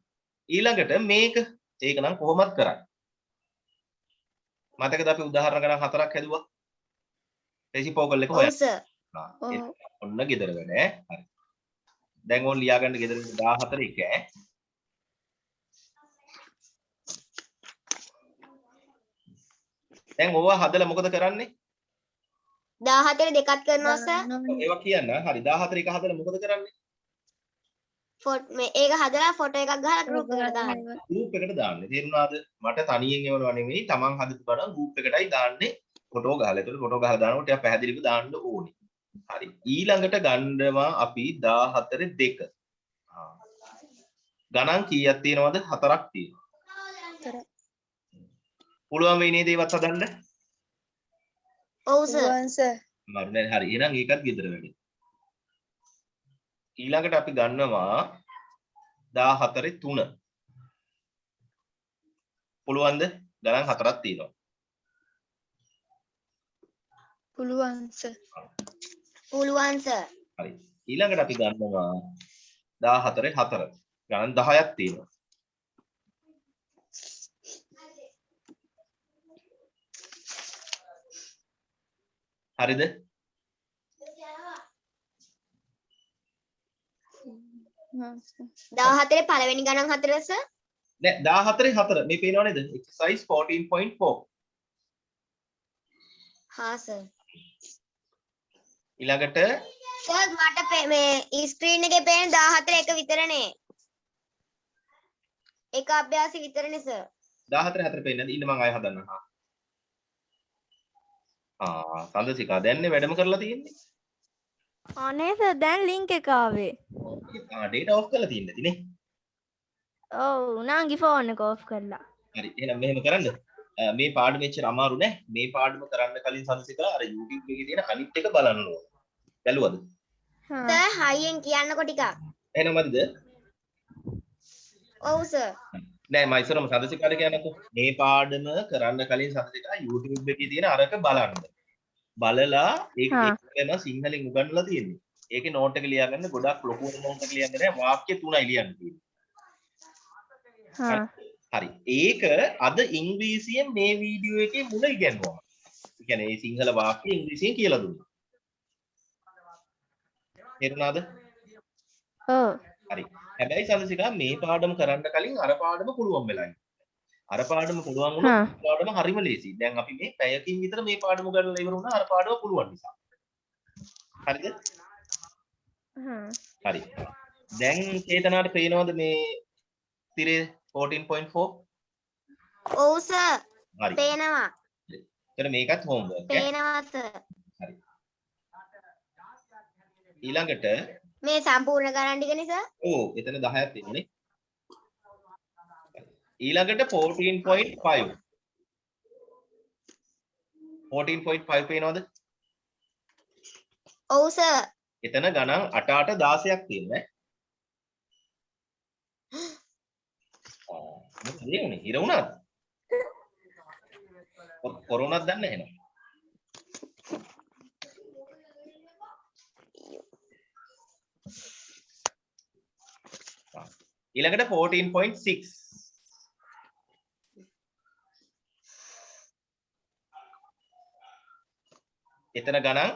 ඊළඟට මේක ඒක නම් කොහොමද කරන්නේ? මතකද අපි උදාහරණ ගණන් 4ක් හැදුවා? රෙසිප්‍රොකල් එක ඔව් හොයන්න. සර්. ඔන්න ගෙදර වැඩ ඈ. හරි. දැන් ඕන් ලියා ගන්න ගෙදර 14 එක ඈ. දැන් ඕවා හදලා මොකද කරන්නේ? 14 දෙකක් කරනවා සර්. ඒවා කියන්න. හරි 14 එක හදලා මොකද කරන්නේ? මේ ඒක හදලා ෆොටෝ එකක් ගහලා ගෲප් එකට දාන්න. ගෲප් එකට දාන්නේ. තේරුණාද? මට තනියෙන් එවනව නෙමෙයි. Taman හදපු ගමන් ගෲප් එකටයි දාන්නේ ෆොටෝ ගහලා. ඒතකොට ෆොටෝ ගහලා දානකොට ටිකක් පැහැදිලිව දාන්න ඕනේ. හරි. ඊළඟට ගන්නවා අපි 14 2. ගණන් කීයක් තියෙනවද? 4ක් තියෙනවා. පුළුවන් වෙයි නේද ඒවත් හදන්න? ඔව් සර්. सर මරුනේ හරි. එහෙනම් ඒකත් ගෙදර වැඩේ. ඊළඟට අපි ගන්නවා 14 3. පුළුවන්ද? ගණන් 4ක් තියෙනවා. පුළුවන් සර් පුළුවන් සර්. හරි. ඊළඟට අපි ගන්නවා 14 4. ගණන් 10ක් තියෙනවා. හරිද? 14 පළවෙනි ගණන් 4 සර්. නෑ 14 4 මේ පේනව නේද? exercise 14.4. හා සර්. ඊළඟට සර් මට මේ ස්ක්‍රීන් එකේ පේන 14 එක විතරනේ. එක අභ්‍යාසෙ විතරනේ සර්. 14 4 පේන්නේ නැද්ද? ඉන්න මම ආය හදන්නම්. සඳසිකා දැන්නේ වැඩම කරලා තියෙන්නේ. අනේ සර් දැන් ලින්ක් එක ආවේ. ඩේටා ඔෆ් කරලා තියෙන්නේ නැතිනේ. ඔව් නාංගි ෆෝන් එක ඔෆ් කරලා. හරි එහෙනම් මෙහෙම කරන්න. මේ පාඩම එච්චර අමාරු නෑ. මේ පාඩම කරන්න කලින් සඳසිකා අර YouTube එකේ තියෙන අනිත් එක බලන්න ඕන. බැලුවද? හා සර් හයියෙන් කියන්නකො ටිකක්. එහෙනම් මදිද? ඔව් සර්. නෑ මම ඉස්සරම සඳසිකාට කියන්නකෝ. මේ පාඩම කරන්න කලින් සඳසිකා YouTube එකේ තියෙන අරක බලන්න. බලලා ඒක ගැන සිංහලෙන් උගන්වලා තියෙන්නේ. ඒකේ නෝට් එක ලියාගන්න ගොඩක් ලොකු නෝට් එක ලියන්න නෑ. වාක්‍ය 3යි ලියන්න තියෙන්නේ. හා හරි. ඒක අද ඉංග්‍රීසියෙන් මේ වීඩියෝ එකේ මුල ඉගෙනුවා. ඒ කියන්නේ මේ සිංහල වාක්‍ය ඉංග්‍රීසියෙන් කියලා දුන්නා. තේරුණාද? ඔව් හරි. හැබැයි සඳසිකා මේ පාඩම කරන්න කලින් අර පාඩම පුළුවන් වෙලා ඉන්නේ. අර පාඩම පුළුවන් වුණොත් පාඩම හරිම ලේසියි. දැන් අපි මේ පැයකින් විතර මේ පාඩම කරලා ඉවර වුණා අර පාඩම පුළුවන් නිසා. හරිද? හා හරි. දැන් චේතනාට පේනවද මේ තිරේ 14.4? ඔව් සර්. හරි. පේනවා. එතන මේකත් homework ඈ. පේනවා සර්. හරි. ඊළඟට මේ සම්පූර්ණ කරන්න ටිකනේ සර්. ඔව් එතන 10ක් තියෙනනේ. ඊළඟට 14.5. 14.5 පේනවද? ඔව් සර්. එතන ගණන් 8 8 16ක් තියෙනවා ඈ. මොකද ඒ උනේ? හිර වුණාද? කොරෝනාද දන්නේ නැහැ නේද? ඊළඟට 14.6. එතන ගණන්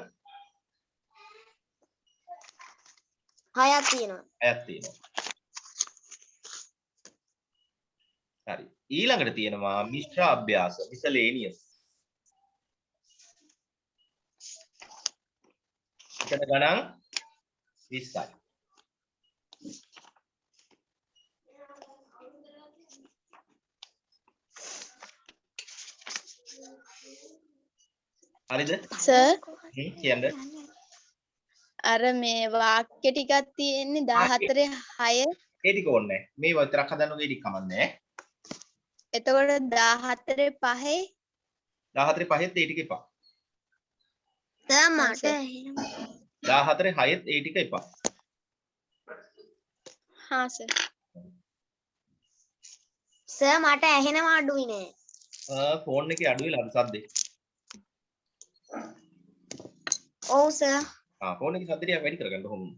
6ක් තියෙනවා. 6ක් තියෙනවා. හරි. ඊළඟට තියෙනවා මිශ්‍ර අභ්‍යාස miscellaneous. එතන ගණන් 20යි. හරිද? සර් කියන්න. අර මේ වාක්‍ය ටිකක් තියෙන්නේ 14 6. ඒ ටික ඕනේ නැහැ. මේ විතරක් හදන්න ඔය ටික කමන්නේ නැහැ. එතකොට 14 5 14 5ත් ඒ ටික එපා. සර් මට 14 6ත් ඒ ටික එපා. හා සර්. සර් මට ඇහෙනවා අඩුයි නෑ. ෆෝන් එකේ අඩු වෙලාද සද්දේ? ඔව් සර්. ෆෝන් එකේ සද්දේ ටිකක් වැඩි කරගන්න කොහොමද?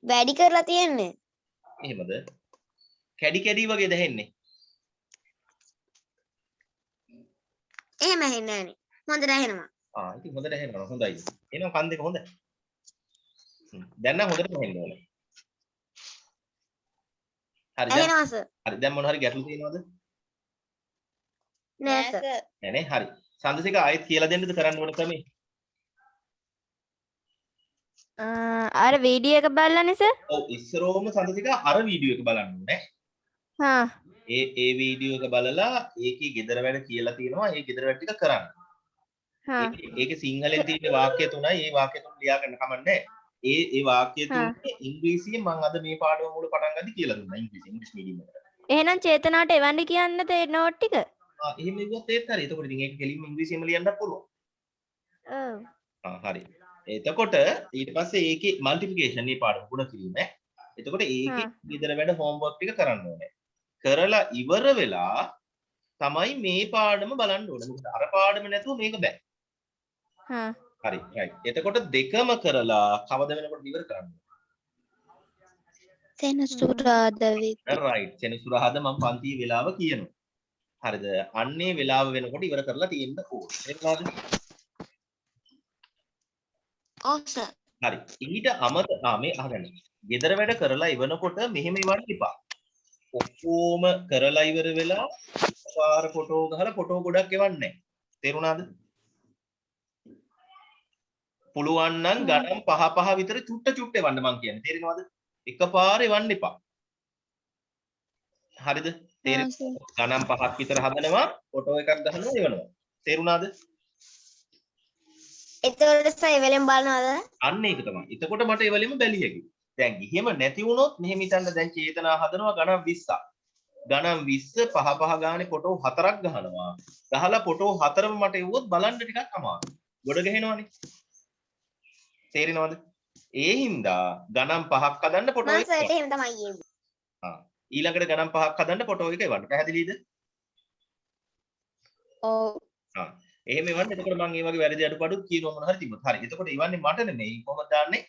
වැඩි කරලා තියෙන්නේ. එහෙමද? කැඩි කැඩි වගේ දැනෙන්නේ. එහෙම ඇහෙන්නේ නෑනේ. හොඳට ඇහෙනවා. ඉතින් හොඳට ඇහෙනවා. හොඳයි. එහෙනම් කන් දෙක හොඳයි. දැන් නම් හොඳට ඇහෙන්න ඕනේ. හරි දැන් ඇහෙනවා සර්. හරි දැන් මොන හරි ගැටලු තියෙනවද? නෑ සර්. නෑ හරි. සඳසික ආයෙත් කියලා දෙන්නද කරන්න ඕන ක්‍රමේ? අර වීඩියෝ එක බලලානේ සර්. ඔව් ඉස්සරෝම සඳසික අර වීඩියෝ එක බලන්න ඕනේ. හා ඒ වීඩියෝ එක බලලා ඒකේ ගෙදර වැඩ කියලා තියෙනවා. ඒ ගෙදර වැඩ ටික කරන්න. හා ඒකේ සිංහලෙන් තියෙන වාක්‍ය තුනයි. ඒ වාක්‍ය තුන ලියා ගන්න කමන්නේ. ඒ වාක්‍ය තුනේ ඉංග්‍රීසියෙන් මම අද මේ පාඩම මුල පටන් ගන්න කියලා දුන්නා. ඉංග්‍රීසි මීඩියම් එකට. එහෙනම් චේතනාට එවන්න කියන්න තේ නෝට් ටික. එහෙම ඉවුවොත් ඒත් හරි. එතකොට ඉතින් ඒක කෙලින්ම ඉංග්‍රීසියෙන්ම ලියන්නත් පුළුවන්. ඔව්. හරි. එතකොට ඊට පස්සේ ඒකේ මල්ටිප්ලිකේෂන් මේ පාඩම ගුණ කිරීම. එතකොට ඒකේ ගෙදර වැඩ හෝම්වර්ක් ටික කරන්න ඕනේ. කරලා ඉවර වෙලා තමයි මේ පාඩම බලන්න ඕනේ. මොකද අර පාඩම නැතුව මේක බෑ. හා හරි. right. එතකොට දෙකම කරලා කවද වෙනකොට ඉවර කරන්න ඕනේ. සෙනසුරාදා right. සෙනසුරාදා මම පන්තියේ වෙලාව කියනවා. හරිද? අන්නේ වෙලාව වෙනකොට ඉවර කරලා තියෙන්න ඕනේ. තේරුණාද? ඔව් සර්. හරි. ඊට මේ අහගන්න. ගෙදර වැඩ කරලා ඉවනකොට මෙහෙම ඉවන්න එපා. ඔක්කොම කරලා ඉවර වෙලා පාර ෆොටෝ ගහලා ෆොටෝ ගොඩක් එවන්නේ නැහැ. තේරුණාද? පුළුවන් නම් ගණන් 5 විතර චුට්ට එවන්න මං කියන්නේ. තේරෙනවද? එකපාරේ එවන්න එපා. හරිද? තේරෙනවද? ගණන් 5ක් විතර හදනවා, ෆොටෝ එකක් ගහනවා එවනවා. තේරුණාද? එතකොට සර් එවෙලෙන් බලනවද? අන්න ඒක තමයි. එතකොට මට එවලෙම බැලිය හැකියි. දැන් එහෙම නැති වුණොත් මෙහෙම හිතන්න දැන් චේතනා හදනවා ගණන් 20ක්. ගණන් 20 5 ගානේ ෆොටෝ 4ක් ගහනවා. ගහලා ෆොටෝ 4ම මට එවුවොත් බලන්න ටිකක් අමාරුයි. ගොඩ ගහනවනේ. තේරෙනවද? ඒ හින්දා ගණන් 5ක් හදන්න ෆොටෝ මම එක. සර්ට එහෙම තමයි කිව්වේ. ඊළඟට ගණන් 5ක් හදන්න ෆොටෝ එක එවන්න. පැහැදිලිද? ඔව්. එහෙම එවන්න. එතකොට මම මේ වගේ වැරදි අඩුපාඩු කියනවා මොන හරි තිබ්බොත්. හරි. එතකොට එවන්නේ මට නෙමෙයි. කොහොමද දාන්නේ?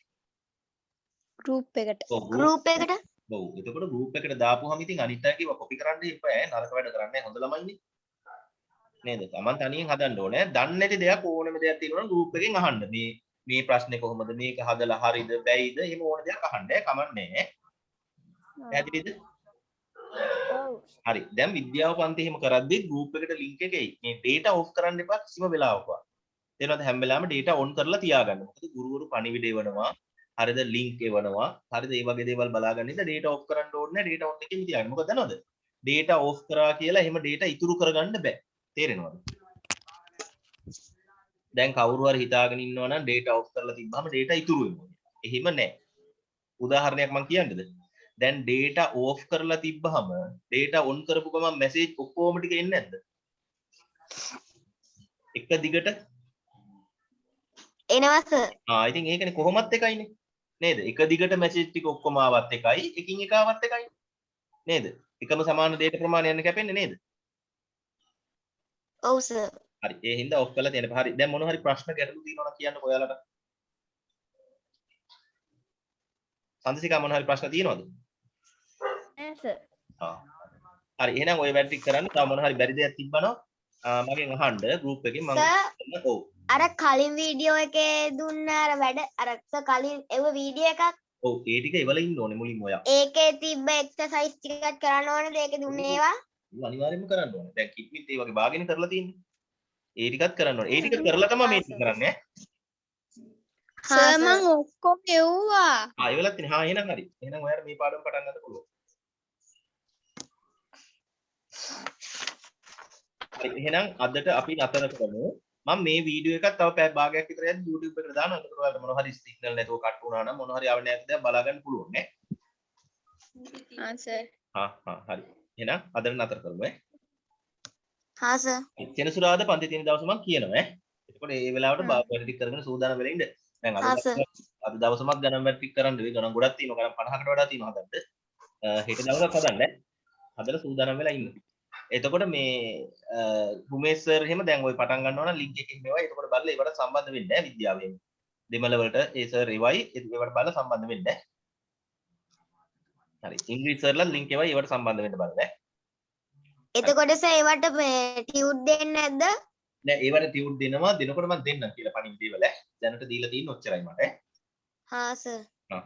group එකට. ඔව් ගෲප් එකට ඔව්. එතකොට ගෲප් එකට දාපුවාම ඉතින් අනිත් අය කිව්වා කොපි කරන්න එපා. නරක වැඩ කරන්නේ හොඳ ළමයිනේ. නේද? Taman තනියෙන් හදන්න ඕනේ. දන්නේ නැති දෙයක් ඕනෙම දෙයක් තියෙනවා නම් ගෲප් එකෙන් අහන්න. මේ ප්‍රශ්නේ කොහොමද? මේක හදලා හරිද? බැයිද? එහෙම ඕන දෙයක් අහන්න. කමන්නේ. පැහැදිලිද? හරි. දැන් විද්‍යාව පන්ති එහෙම කරද්දි ගෲප් එකට ලින්ක් එක එයි. මේ data off කරන්න එපා කිසිම වෙලාවකවත්. තේරෙනවද? හැම වෙලාවෙම data on කරලා තියාගන්න. මොකද ගුරුවරු පණිවිඩ එවනවා. හරිද? ලින්ක් එවනවා. හරිද? මේ වගේ දේවල් බලාගන්න ඉඳ data off කරන්න ඕනේ නැහැ. data on එකෙම තියාගන්න. මොකද දන්නවද? data off කරා කියලා එහෙම data ඉතුරු කරගන්න බෑ. තේරෙනවද? දැන් කවුරු හරි හිතාගෙන ඉන්නවා නම් data off කරලා තිබ්බම data ඉතුරු වෙනවා. එහෙම නැහැ. උදාහරණයක් මම කියන්නද? දැන් data off කරලා තිබ්බහම data on කරපු ගමන් message ඔක්කොම ටික එන්නේ නැද්ද? එක දිගට එනවා සර්. ඉතින් ඒකනේ කොහොමත් එකයිනේ. නේද? එක දිගට message ටික ඔක්කොම ආවත් එකයි, එකින් එක ආවත් එකයි. නේද? එකම සමාන data ප්‍රමාණය යන කැපෙන්නේ නේද? ඔව් සර්. හරි. ඒ හින්දා ඔෆ් කරලා තියෙනවා. හරි. දැන් මොන හරි ප්‍රශ්න ගැටලු තියෙනවා නම් කියන්නකෝ ඔයාලට. සඳසිකා මොන හරි ප්‍රශ්න තියෙනවද? නෑ සර්. හරි. එහෙනම් ඔය වැඩ ටික කරන්න. තව මොන හරි බැරි දෙයක් තිබ්බනම් මගෙන් අහන්න group එකේ මම ඔව්. අර කලින් වීඩියෝ එකේ දුන්න අර වැඩ අර කලින් එව වීඩියෝ එකක් ඔව් ඒ ටික එවල ඉන්න ඕනේ මුලින්ම ඔයා. ඒකේ තිබ්බ එක්සර්සයිස් ටිකක් කරන්න ඕනේද? ඒකේ දුන්නේ ඒවා? අනිවාර්යයෙන්ම කරන්න ඕනේ. දැන් කිට්මිත් ඒ වගේ භාගින කරලා තියෙන්නේ. ඒ ටිකත් කරන්න ඕනේ. ඒ ටික කරලා තමයි මේ ටික කරන්නේ සර් මං ඔක්කොම එව්වා. ඒවලත් තියෙනවා. එහෙනම් හරි. එහෙනම් ඔයාලා මේ පාඩම පටන් ගන්න පුළුවන්. හරි. එහෙනම් අදට අපි නතර කරමු. මම මේ වීඩියෝ එකත් තව පැය භාගයක් විතර යද්දි YouTube එකට දානවා. ඒකට ඔයාලට මොන හරි සිග්නල් නැතුව කට් වුණා නම් මොන හරි අවශ්‍ය නැති දේවල් බලා ගන්න පුළුවන් නේ. සර්. හරි. එහෙනම් අදට නතර කරමු ඈ. හා සර්. සෙනසුරාදා පන්ති තියෙන දවස මම කියනවා ඈ. එතකොට ඒ වෙලාවට වැඩ ටික කරගෙන සූදානම් වෙලා ඉන්න. දැන් අද දවසමත් ගණන් වැඩ ටික කරන්න වෙයි. ගණන් ගොඩක් තියෙනවා. ගණන් 50කට වඩා තියෙනවා හදන්න. හෙට දවසක් හදන්න. හදලා සූදානම් වෙලා ඉන්න. එතකොට මේ රුමේෂ් සර් එහෙම දැන් ওই පටන් ගන්නවා නම් ලින්ක් එකකින් මේවයි. එතකොට බලලා ඒවට සම්බන්ධ වෙන්න ඈ විද්‍යාවෙන්. දෙමළ වලට ඒ සර් ඒවයි ඒවට බලලා සම්බන්ධ වෙන්න ඈ. හරි. ඉංග්‍රීසි සර්ලා ලින්ක් ඒවයි ඒවට සම්බන්ධ වෙන්න බලන්න ඈ. එතකොට සර් ඒවට මේ ටියුට් දෙන්නේ නැද්ද? නෑ ඒවට ටියුට් දෙනවා දෙනකොට මම දෙන්නම් කියලා පණිවිඩ දේවල් ඈ. දැනට දීලා තියෙන ඔච්චරයි මට ඈ. හා සර්. හා